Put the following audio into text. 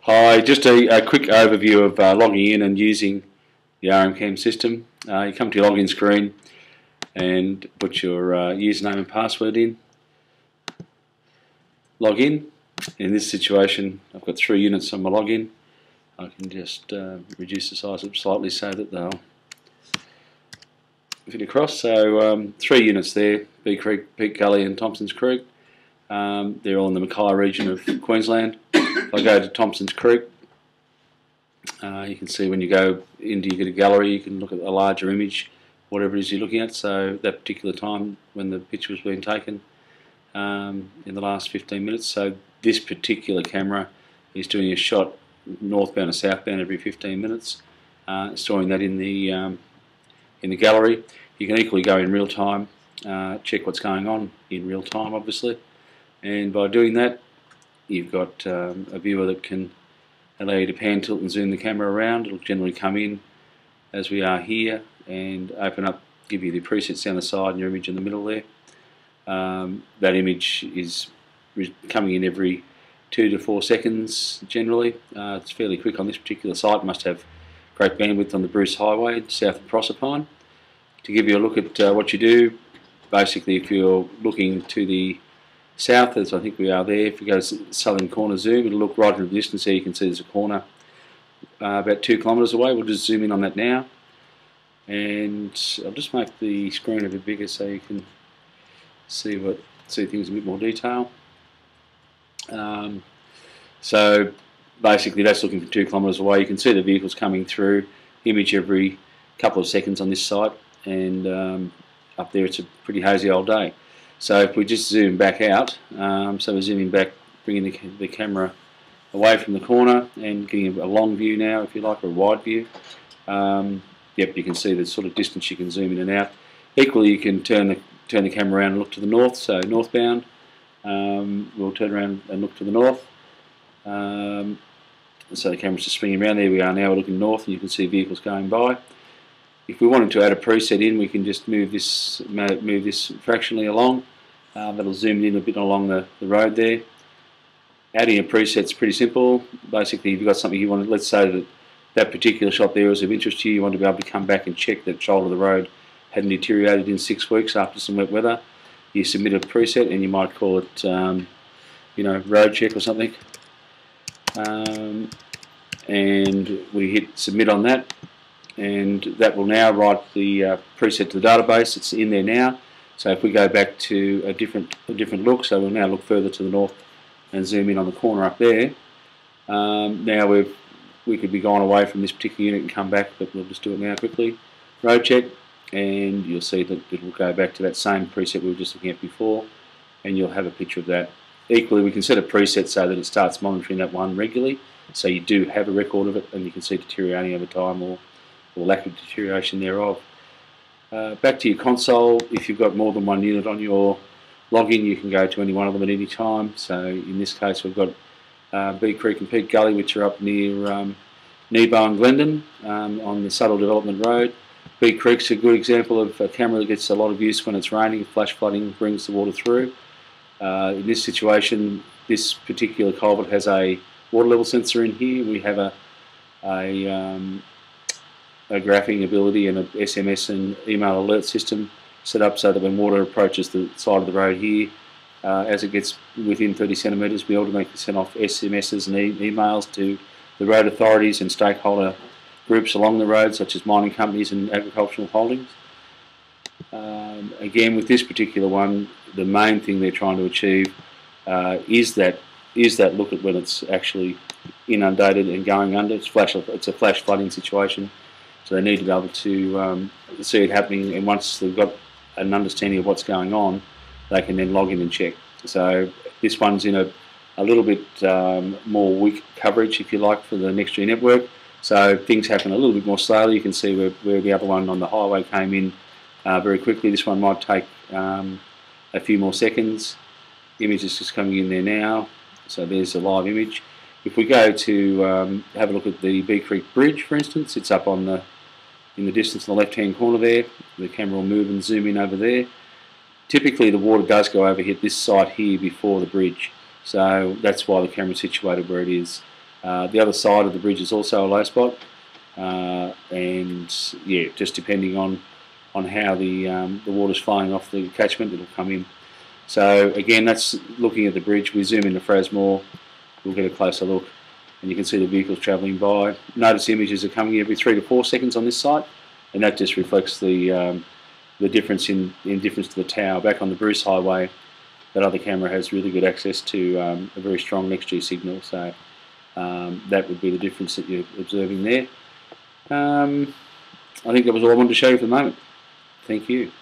Hi, just a quick overview of logging in and using the RMCam system. You come to your login screen and put your username and password in. Log in. In this situation, I've got 3 units on my login. I can just reduce the size of slightly so that they'll fit across. So 3 units there: Bee Creek, Peak Gully and Thompson's Creek. They're all in the Mackay region of Queensland. If I go to Thompson's Creek, you can see when you go into, you get a gallery, you can look at a larger image, whatever it is you're looking at. So that particular time when the picture was being taken in the last 15 minutes. So this particular camera is doing a shot northbound and southbound every 15 minutes, storing that in the gallery. You can equally go in real time, check what's going on in real time, obviously, and by doing that, you've got a viewer that can allow you to pan, tilt and zoom the camera around. It'll generally come in as we are here and open up, give you the presets down the side and your image in the middle there. That image is coming in every 2 to 4 seconds generally. It's fairly quick on this particular site. It must have great bandwidth on the Bruce Highway south of Proserpine. To give you a look at what you do, basically if you're looking to the south, as I think we are there, if you go to southern corner zoom, it'll look right in the distance there. You can see there's a corner about 2 kilometres away. We'll just zoom in on that now, and I'll just make the screen a bit bigger so you can see things in a bit more detail. So basically that's looking for 2 kilometres away. You can see the vehicles coming through, image every couple of seconds on this site, and up there it's a pretty hazy old day. So if we just zoom back out, so we're zooming back, bringing the camera away from the corner and getting a long view now, if you like, or a wide view. Yep, you can see the sort of distance you can zoom in and out. Equally, you can turn the camera around and look to the north, so northbound. We'll turn around and look to the north. So the camera's just swinging around. There we are now, we're looking north and you can see vehicles going by. If we wanted to add a preset in, we can just move this fractionally along. That'll zoom in a bit along the road there. Adding a preset's pretty simple. Basically, if you've got something you want, let's say that particular shot there is of interest to you, you want to be able to come back and check that shoulder of the road hadn't deteriorated in 6 weeks after some wet weather. You submit a preset and you might call it, road check or something. And we hit submit on that, and that will now write the preset to the database. It's in there now. So if we go back to a different look, so we'll now look further to the north and zoom in on the corner up there. Now we could be gone away from this particular unit and come back, but we'll just do it now quickly. Road check, and you'll see that it will go back to that same preset we were just looking at before, and you'll have a picture of that. Equally, we can set a preset so that it starts monitoring that one regularly, so you do have a record of it and you can see deteriorating over time or lack of deterioration thereof. Back to your console, if you've got more than 1 unit on your login, you can go to any one of them at any time. So in this case we've got Bee Creek and Peak Gully, which are up near Nebo and Glendon on the Subtle Development Road. Bee Creek's a good example of a camera that gets a lot of use when it's raining. Flash flooding brings the water through. In this situation, this particular culvert has a water level sensor in here. We have a graphing ability and a SMS and email alert system set up so that when water approaches the side of the road here, as it gets within 30 centimetres, we automatically send off SMSs and emails to the road authorities and stakeholder groups along the road, such as mining companies and agricultural holdings. Again, with this particular one, the main thing they're trying to achieve is that look at when it's actually inundated and going under. It's a flash flooding situation, so they need to be able to see it happening, and once they've got an understanding of what's going on, they can then log in and check. So this one's in a little bit more weak coverage, if you like, for the Next-Gen network, so things happen a little bit more slowly. You can see where the other one on the highway came in very quickly. This one might take a few more seconds. The image is just coming in there now, so there's a live image. If we go to have a look at the Bee Creek Bridge, for instance, it's up in the distance in the left-hand corner there. The camera will move and zoom in over there. Typically the water does go over hit this site here before the bridge, so that's why the camera is situated where it is. The other side of the bridge is also a low spot, and yeah, just depending on how the water's flowing off the catchment, it'll come in. So again, that's looking at the bridge. We zoom into Frasmore, we'll get a closer look, and you can see the vehicles travelling by. Notice images are coming every 3 to 4 seconds on this site, and that just reflects the difference in difference to the tower. Back on the Bruce Highway, that other camera has really good access to a very strong next-G signal, so that would be the difference that you're observing there. I think that was all I wanted to show you for the moment. Thank you.